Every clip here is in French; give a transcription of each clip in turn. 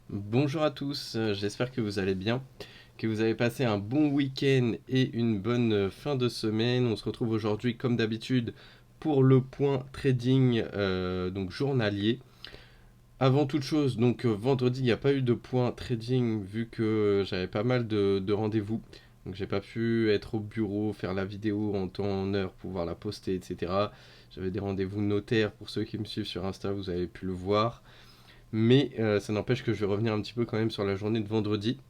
Bonjour à tous, j'espère que vous allez bien, que vous avez passé un bon week-end et une bonne fin de semaine. On se retrouve aujourd'hui comme d'habitude pour le point trading donc journalier. Avant toute chose, donc vendredi il n'y a pas eu de point trading vu que j'avais pas mal de rendez-vous. Donc j'ai pas pu être au bureau, faire la vidéo en temps, en heure, pouvoir la poster, etc. J'avais des rendez-vous notaires pour ceux qui me suivent sur Insta, vous avez pu le voir. Mais ça n'empêche que je vais revenir un petit peu quand même sur la journée de vendredi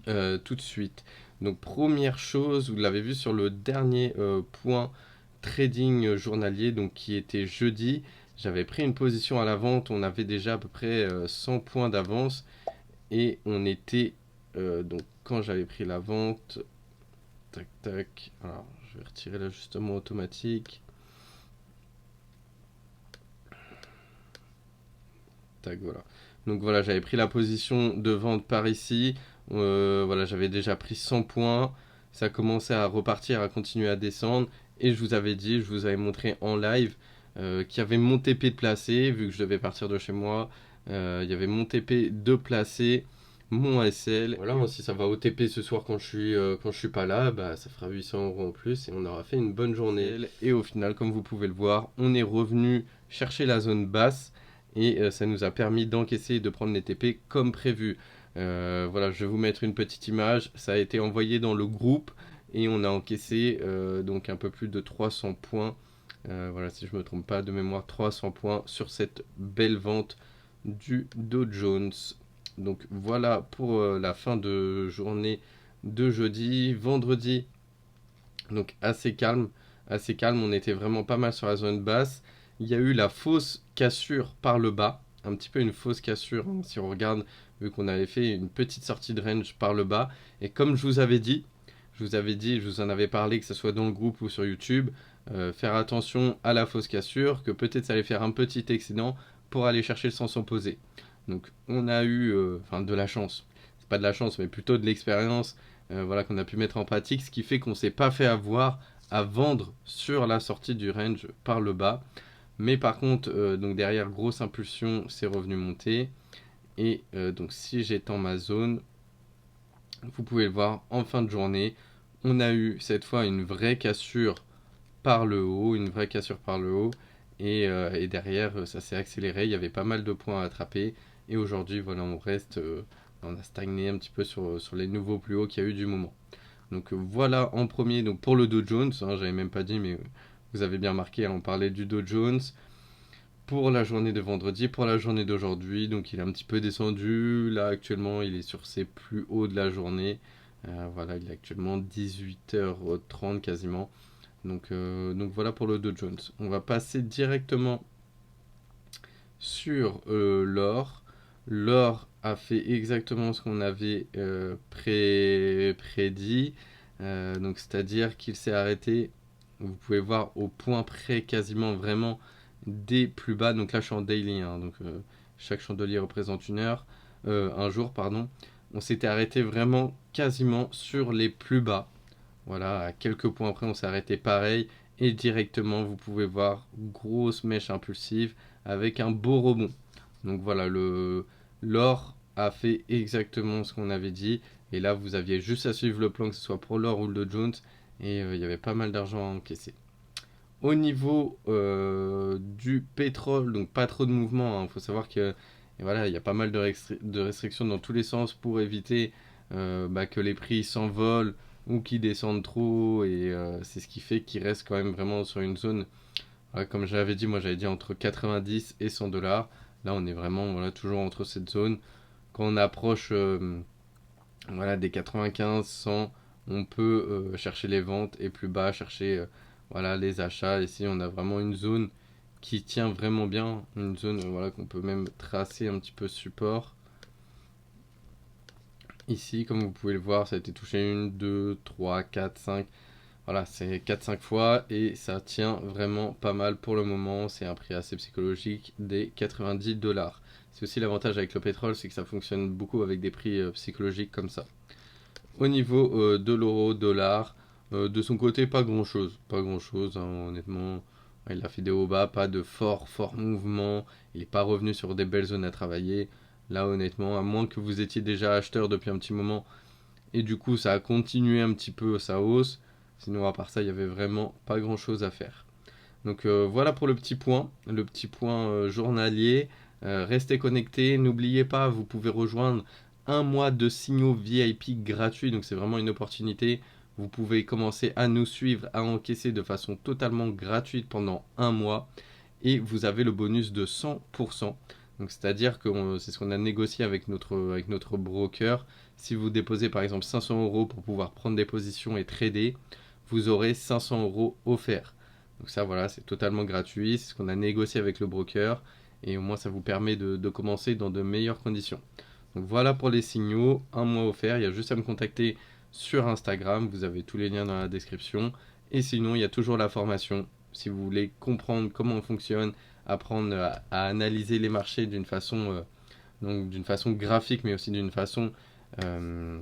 tout de suite. Donc première chose, vous l'avez vu sur le dernier point trading journalier, donc qui était jeudi, j'avais pris une position à la vente, on avait déjà à peu près 100 points d'avance et on était, donc quand j'avais pris la vente, tac tac, alors je vais retirer l'ajustement automatique, tac voilà. Donc voilà, j'avais pris la position de vente par ici. Voilà, j'avais déjà pris 100 points. Ça commençait à repartir, à continuer à descendre. Et je vous avais dit, je vous avais montré en live qu'il y avait mon TP de placé, vu que je devais partir de chez moi. Il y avait mon TP de placé, mon SL. Voilà, si ça va au TP ce soir quand je suis pas là, bah, ça fera 800 euros en plus et on aura fait une bonne journée. Et au final, comme vous pouvez le voir, on est revenu chercher la zone basse et ça nous a permis d'encaisser et de prendre les TP comme prévu. Voilà, je vais vous mettre une petite image. Ça a été envoyé dans le groupe et on a encaissé donc un peu plus de 300 points. Voilà, si je me trompe pas de mémoire, 300 points sur cette belle vente du Dow Jones. Donc voilà pour la fin de journée de jeudi. Vendredi, donc assez calme, on était vraiment pas mal sur la zone basse. Il y a eu la fausse cassure par le bas, un petit peu une fausse cassure, hein, si on regarde, vu qu'on avait fait une petite sortie de range par le bas. Et comme je vous en avais parlé, que ce soit dans le groupe ou sur YouTube, faire attention à la fausse cassure, que peut-être ça allait faire un petit excédent pour aller chercher le sens opposé. Donc on a eu de la chance. C'est pas de la chance, mais plutôt de l'expérience voilà, qu'on a pu mettre en pratique, ce qui fait qu'on s'est pas fait avoir à vendre sur la sortie du range par le bas. Mais par contre, donc derrière, grosse impulsion, c'est revenu monter. Et donc si j'étends ma zone, vous pouvez le voir en fin de journée, on a eu cette fois une vraie cassure par le haut, une vraie cassure par le haut. Et derrière, ça s'est accéléré. Il y avait pas mal de points à attraper. Et aujourd'hui, voilà, on reste, on a stagné un petit peu sur les nouveaux plus hauts qu'il y a eu du moment. Donc voilà en premier, donc pour le Dow Jones, hein, j'avais même pas dit, mais vous avez bien marqué, hein, on parlait du Dow Jones. Pour la journée de vendredi, pour la journée d'aujourd'hui, donc il est un petit peu descendu. Là actuellement, il est sur ses plus hauts de la journée. Voilà, il est actuellement 18h30 quasiment. Donc voilà pour le Dow Jones. On va passer directement sur l'or. L'or a fait exactement ce qu'on avait prédit. Donc c'est-à-dire qu'il s'est arrêté, vous pouvez voir au point près quasiment vraiment des plus bas. Donc là je suis en daily, hein, donc chaque chandelier représente une heure, un jour pardon. On s'était arrêté vraiment quasiment sur les plus bas. Voilà, à quelques points après, on s'est arrêté pareil. Et directement, vous pouvez voir, grosse mèche impulsive avec un beau rebond. Donc voilà, l'or a fait exactement ce qu'on avait dit. Et là, vous aviez juste à suivre le plan, que ce soit pour l'or ou le Dow Jones. Et il y avait pas mal d'argent à encaisser. Au niveau du pétrole, donc pas trop de mouvement. Il faut savoir que voilà, il y a pas mal de restrictions dans tous les sens pour éviter que les prix s'envolent ou qu'ils descendent trop. Et c'est ce qui fait qu'ils restent quand même vraiment sur une zone. Voilà, comme j'avais dit, moi j'avais dit entre 90 et 100 dollars. Là, on est vraiment voilà, toujours entre cette zone. Quand on approche voilà, des 95, 100, on peut chercher les ventes et plus bas chercher voilà, les achats. Ici, on a vraiment une zone qui tient vraiment bien, une zone voilà, qu'on peut même tracer un petit peu support. Ici, comme vous pouvez le voir, ça a été touché une, deux, trois, quatre, cinq. Voilà, c'est quatre cinq fois et ça tient vraiment pas mal pour le moment. C'est un prix assez psychologique des 90 dollars. C'est aussi l'avantage avec le pétrole, c'est que ça fonctionne beaucoup avec des prix psychologiques comme ça. Au niveau de l'euro dollar, de son côté, pas grand chose. Pas grand chose, hein, honnêtement. Il a fait des hauts bas, pas de fort mouvement. Il n'est pas revenu sur des belles zones à travailler. Là, honnêtement, à moins que vous étiez déjà acheteur depuis un petit moment et du coup, ça a continué un petit peu sa hausse. Sinon, à part ça, il n'y avait vraiment pas grand-chose à faire. Donc voilà pour le petit point journalier. Restez connectés, n'oubliez pas, vous pouvez rejoindre un mois de signaux VIP gratuits, donc c'est vraiment une opportunité. Vous pouvez commencer à nous suivre, à encaisser de façon totalement gratuite pendant un mois et vous avez le bonus de 100%. Donc c'est-à-dire que c'est ce qu'on a négocié avec notre broker. Si vous déposez par exemple 500 euros pour pouvoir prendre des positions et trader, vous aurez 500 euros offerts. Donc ça voilà, c'est totalement gratuit, c'est ce qu'on a négocié avec le broker et au moins ça vous permet de commencer dans de meilleures conditions. Donc voilà pour les signaux, un mois offert, il y a juste à me contacter sur Instagram, vous avez tous les liens dans la description. Et sinon, il y a toujours la formation si vous voulez comprendre comment on fonctionne, apprendre à analyser les marchés d'une façon graphique, mais aussi d'une façon euh,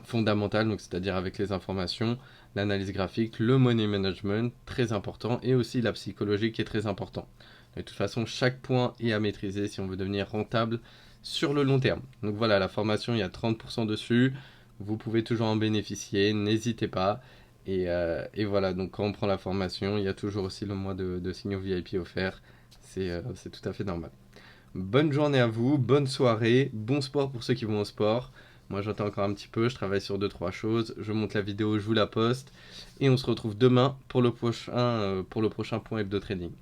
fondamentale, donc c'est-à-dire avec les informations, l'analyse graphique, le money management, très important, et aussi la psychologie qui est très important. De toute façon, chaque point est à maîtriser si on veut devenir rentable sur le long terme. Donc voilà, la formation, il y a 30% dessus. Vous pouvez toujours en bénéficier, n'hésitez pas. Et voilà, donc quand on prend la formation, il y a toujours aussi le mois de signaux VIP offert. C'est tout à fait normal. Bonne journée à vous, bonne soirée, bon sport pour ceux qui vont au sport. Moi j'entends encore un petit peu, je travaille sur deux trois choses, je monte la vidéo, je vous la poste. Et on se retrouve demain pour le prochain point hebdo trading.